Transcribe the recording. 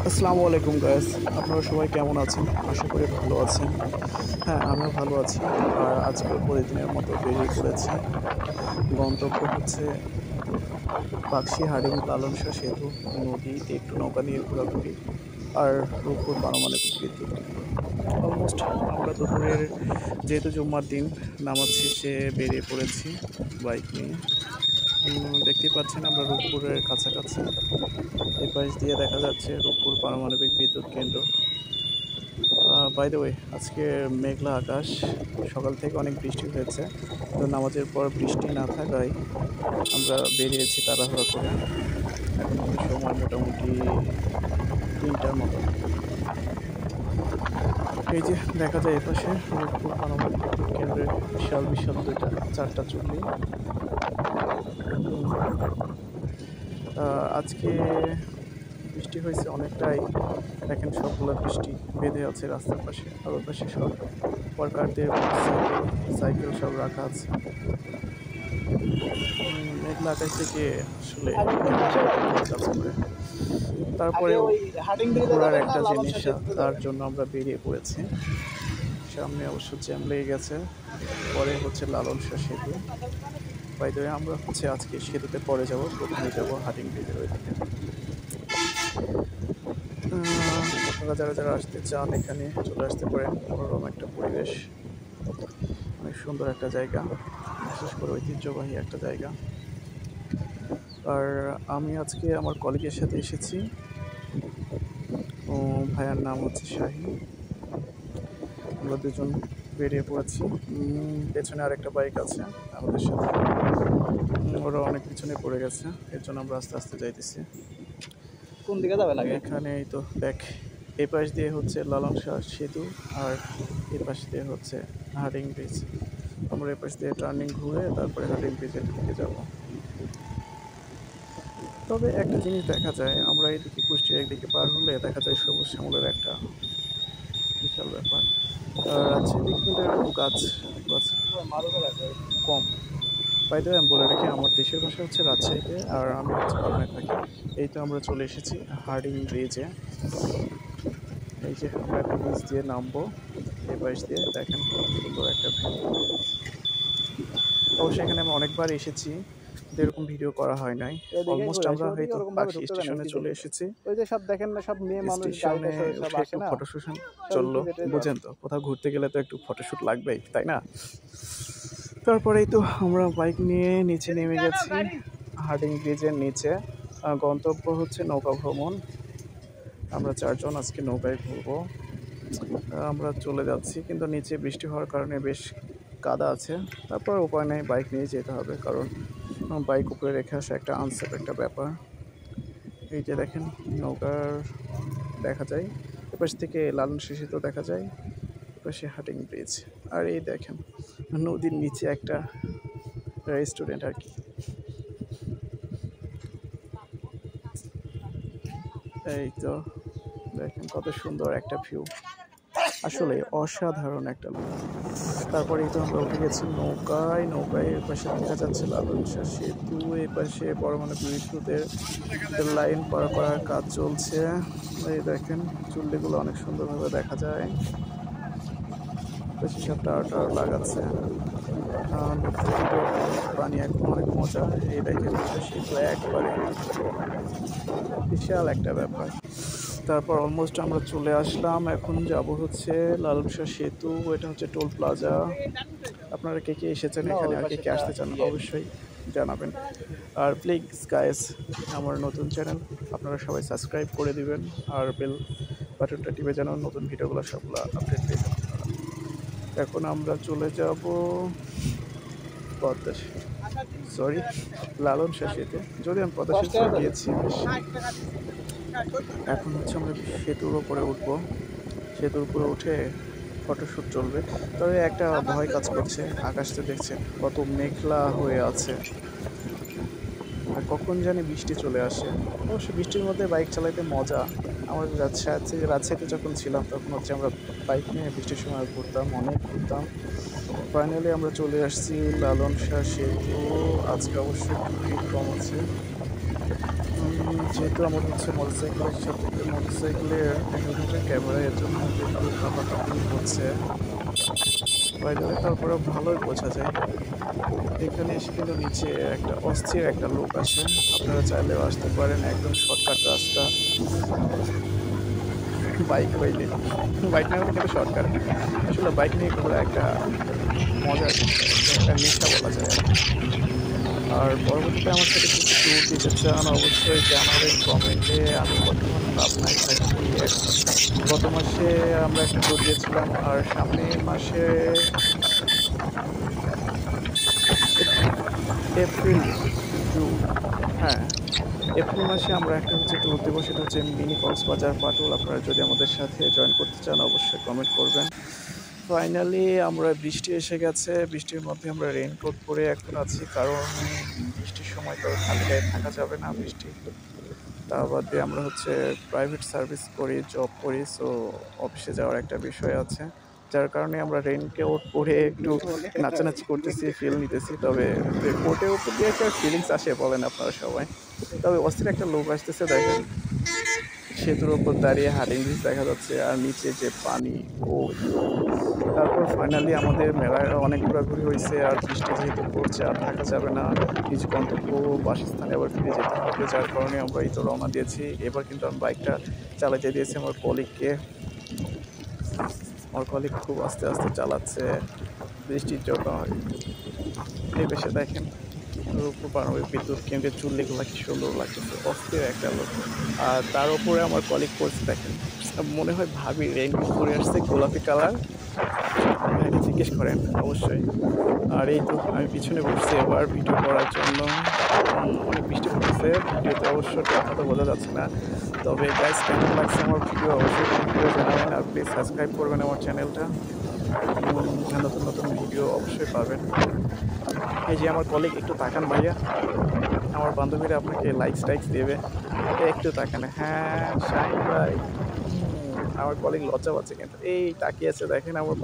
আসসালামু আলাইকুম গাইস, আপনারা সবাই কেমন আছেন? আশা করি ভালো আছেন। হ্যাঁ, আমিও ভালো আছি। আর আজকেও প্রতিদিনের মতো বেরিয়ে পড়েছি। গন্তব্য হচ্ছে পাকশি, হাডিং, লালন শাহ সেতু, নদীতে একটু নৌকা নিয়ে ঘোরাঘুরি আর রূপপুর পারমাণবিক বিদ্যুৎ কেন্দ্র। অলমোস্ট আমরা দুপুরের, যেহেতু জুম্মার দিন, নামাজ শেষে বেরিয়ে পড়েছি বাইক নিয়ে। দেখতেই পাচ্ছেন আমরা রূপপুরের কাছাকাছি। এই পাশ দিয়ে দেখা যাচ্ছে রূপপুর পারমাণবিক বিদ্যুৎ কেন্দ্র। বাই দ্য ওয়ে, আজকে মেঘলা আকাশ, সকাল থেকে অনেক বৃষ্টি হয়েছে, তো নামাজের পর বৃষ্টি না থাকায় আমরা বেরিয়েছি তাড়াহুড়া করে। এখন কিন্তু সময় মোটামুটি 3টার মতো। এই যে দেখা যায় এপাশে রূপপুর পারমাণবিক বিদ্যুৎ কেন্দ্রের বিশাল বিশাল 4টা চুল্লি। আজকে বৃষ্টি হয়েছে অনেকটাই। দেখেন সবগুলো বৃষ্টি বেঁধে আছে রাস্তার পাশে, আর ওর পাশে সব ওয়ার্কারদের সাইকেল সব রাখা আছে। মেঘলা আকাশ থেকে আসলে কাজ করে। তারপরেও ঘোরার একটা জিনিস, তার জন্য আমরা বেরিয়ে পড়েছি। সামনে অবশ্য জ্যাম লেগে গেছে। পরে হচ্ছে লালন শাহ সেতু। বাই দ্য ওয়ে, আমরা হচ্ছে আজকে সেতুতে পরে যাব, প্রথমে যাব হাটিং ব্রিজের ওইদিকে। আপনারা যারা যারা আসতে চান এখানে চলে আসতে পারেন। মনোরম একটা পরিবেশ, অনেক সুন্দর একটা জায়গা, বিশেষ করে ঐতিহ্যবাহী একটা জায়গা। আর আমি আজকে আমার কলিগের সাথে এসেছি। ভাইয়ার নাম হচ্ছে শাহিন। আমরা দুজন বেরিয়ে পড়েছি। পেছনে আরেকটা বাইক আছে আমাদের সাথে, ওরা অনেক পিছনে পড়ে গেছে, এর জন্য আমরা আস্তে আস্তে যাইতেছি। কোন দিকে যাবে লাগে? এখানে এই তো দেখ, এই পাশ দিয়ে হচ্ছে লালন শাহ সেতু, আর এই পাশ দিয়ে হচ্ছে হাডিং ব্রিজ। আমরা এই পাশ দিয়ে টার্নিং ঘুরে তারপরে হাডিং ব্রিজের দিকে যাব। তবে একটা জিনিস দেখা যায়, আমরা এইদিকে কুষ্টিয়া একদিকে পার হলে দেখা যায় সবুজ শ্যামলের একটা বিশাল ব্যাপার। আর রাজশাহীর দিকে কিন্তু এরকম গাছ গাছ কম। বাই দ্য ওয়ে, আমি বলে রাখি, আমার দেশের ভাষা হচ্ছে রাজশাহীতে, আর আমি হচ্ছে পাবনায় থাকি। এই তো আমরা চলে এসেছি হাডিং ব্রিজে। এই যে আমরা একটা ব্রিজ দিয়ে নামবো, এই পাশ দিয়ে দেখেন কত সুন্দর একটা ভিউ। অবশ্যই এখানে আমি অনেকবার এসেছি, কিন্তু এরকম ভিডিও করা হয় নাই। অলমোস্ট আমরা হয়তো পাকশি স্টেশনে চলে এসেছি। ওই যে সব দেখেন না, সব মেয়ে মানুষ স্টেশনে সব উঠে আসে একটু না, ফটোশুট সব চললো। ইপিজেডে যায়। বুঝেন তো, কোথাও ঘুরতে গেলে তো একটু ফটোশুট লাগবেই, তাই না? তারপরেই তো আমরা বাইক নিয়ে নিচে নেমে গেছি হার্ডিং ব্রিজের নিচে। গন্তব্য হচ্ছে নৌকা ভ্রমণ। আমরা 4জন আজকে নৌকায় ঘুরবো। আমরা চলে যাচ্ছি, কিন্তু নিচে বৃষ্টি হওয়ার কারণে বেশ কাদা আছে। তারপর উপায় নেই, বাইক নিয়ে যেতে হবে, কারণ বাইক উপরে রেখে আসা একটা আনসেফ একটা ব্যাপার। এই যে দেখেন নৌকার দেখা যায়, এপাশ থেকে লালন শাহ সেতু দেখা যায়, এপাশে হাটিং ব্রিজ। আর এই দেখেন নদীর নিচে একটা রেস্টুরেন্ট আর কি। এই তো দেখেন কত সুন্দর একটা ভিউ, আসলে অসাধারণ একটা ভিউ। তারপরেই তো আমরা উঠে গেছি নৌকায়। নৌকায় এর পাশে দেখা যাচ্ছে লালন শাহ সেতু, এই পাশে পারমাণবিক বিদ্যুতের লাইন পার করার কাজ চলছে। এই দেখেন চুল্লিগুলো অনেক সুন্দরভাবে দেখা যায়, বেশি সব টাওয়ার লাগাচ্ছে। পানি এখন অনেক মজা। এই দেখেন সেতু একবারে বিশাল একটা ব্যাপার। তারপর অলমোস্ট আমরা চলে আসলাম, এখন যাব হচ্ছে লালন শাহ সেতু। এটা হচ্ছে টোল প্লাজা। আপনারা কে কে এসেছেন এখানে, আর কে কে আসতে চান অবশ্যই জানাবেন। আর প্লিজ গাইস, আমার নতুন চ্যানেল, আপনারা সবাই সাবস্ক্রাইব করে দিবেন, আর বেল বাটনটা টিপে যেন নতুন ভিডিওগুলো সবগুলো আপডেট পেয়ে যান আপনারা। এখন আমরা চলে যাব পদ্মা, সরি, লালন শাহ সেতু। যদি আমি পদ্মা সেতু গিয়েছি বেশ। এখন হচ্ছে আমরা সেতুর উপরে উঠবো। সেতুর উপরে উঠে ফটোশ্যুট চলবে। তবে একটা ভয় কাজ করছে, আকাশটা দেখছেন কত মেঘলা হয়ে আছে, আর কখন জানি বৃষ্টি চলে আসে। অবশ্য বৃষ্টির মধ্যে বাইক চালাইতে মজা। আমার রাজশাহীতে যখন ছিলাম তখন হচ্ছে আমরা বাইক নিয়ে বৃষ্টির সময় ঘুরতাম, অনেক ঘুরতাম। ফাইনালি আমরা চলে আসছি লালন শাহ সেতু। আজকে অবশ্যই একটু ভিড় কম আছে। যেহেতু আমার হচ্ছে মোটরসাইকেলের সাথে মোটরসাইকেলের হেলমেটের ক্যামেরা, এর জন্য একটু কাঁপাকাঁপি হচ্ছে। বাইরে তারপরেও ভালোই বোঝা যায়। এখানে এসে কিন্তু নিচে একটা অস্থির একটা লোক আছে, আপনারা চাইলেও আসতে পারেন, একদম শর্টকাট রাস্তা। বাইক হইলে বাইক না হলে কিন্তু শর্টকাট। আসলে বাইক নিয়ে ঘোরা একটা মজার বিষয়, একটা নেশা বলা যায়। আর পরবর্তীতে আমার সাথে কিছু ট্যুর দিতে চান অবশ্যই জানাবেন কমেন্টে। আমি বর্তমান পাবনায় থাকি। গত মাসে আমরা একটা ট্যুর দিয়েছিলাম, আর সামনের মাসে এপ্রিল টু হ্যাঁ, এপ্রিল মাসে আমরা একটা হচ্ছে ট্যুর দেবো, সেটা হচ্ছে মিনি কক্সবাজার পাটুল। আপনারা যদি আমাদের সাথে জয়েন করতে চান অবশ্যই কমেন্ট করবেন। ফাইনালি আমরা বৃষ্টি এসে গেছে, বৃষ্টির মধ্যে আমরা রেইনকোট পরে এখন আছি, কারণ বৃষ্টির সময় তো খালি গায়ে থাকা যাবে না। বৃষ্টি তা বাদে আমরা হচ্ছে প্রাইভেট সার্ভিস করি, জব করি, সো অফিসে যাওয়ার একটা বিষয় আছে, যার কারণে আমরা রেইনকোট পরে একটু নাচানাচি করতেছি, ফিল নিতেছি। তবে কোটের উপর দিয়ে একটা ফিলিংস আসে বলেন আপনারা সবাই। তবে অস্থির একটা লোক আসতেছে, দেখেন সেতুর ওপর দাঁড়িয়ে হার্ডিং ব্রিজ দেখা যাচ্ছে, আর নিচে যে পানি। ও তারপর ফাইনালি আমাদের মেলায় অনেক ঘোরাঘুরি হয়েছে, আর বৃষ্টি যেহেতু পড়ছে আর থাকা যাবে না, নিজ গন্তব্য বাসস্থানে আবার ফিরে যেতে হবে, যার কারণে আমরা এই তো রওনা দিয়েছি। এবার কিন্তু আমি বাইকটা চালাতে দিয়েছি আমার কলিগকে। আমার কলিগ খুব আস্তে আস্তে চালাচ্ছে বৃষ্টির জন্য। এই বেশে দেখেন রূপপুর পারমাণবিক বিদ্যুৎ কেন্দ্রের চুল্লিগুলো কি সুন্দর লাগতেছে, অস্থির একটা লোক। আর তার উপরে আমার কলিগ করছে দেখেন, মনে হয় ভাবি রেইনকোট পরে আসছে গোলাপি কালার। ভাইকে জিজ্ঞেস করেন অবশ্যই। আর এই তো আমি পিছনে বসছি এবার ভিডিও করার জন্য। অনেক বৃষ্টি পড়তেছে, ভিডিওতে অবশ্য কথা তো বোঝা যাচ্ছে না। তবে গাইস কেমন লাগছে আমার ভিডিও অবশ্যই কমেন্ট করে জানাবেন, আর প্লিজ সাবস্ক্রাইব করবেন আমার চ্যানেলটা। নতুন নতুন ভিডিও অবশ্যই পাবেন। এই যে আমার কলিগ, একটু তাকান ভাইয়া, আমার বান্ধবীরা আপনাকে লাইকস টাইকস দেবে, একটু তাকান। হ্যাঁ শাইন ভাই, আমার কলিগ লজ্জা পাচ্ছে কিন্তু এই তাকিয়ে আছে দেখেন আমার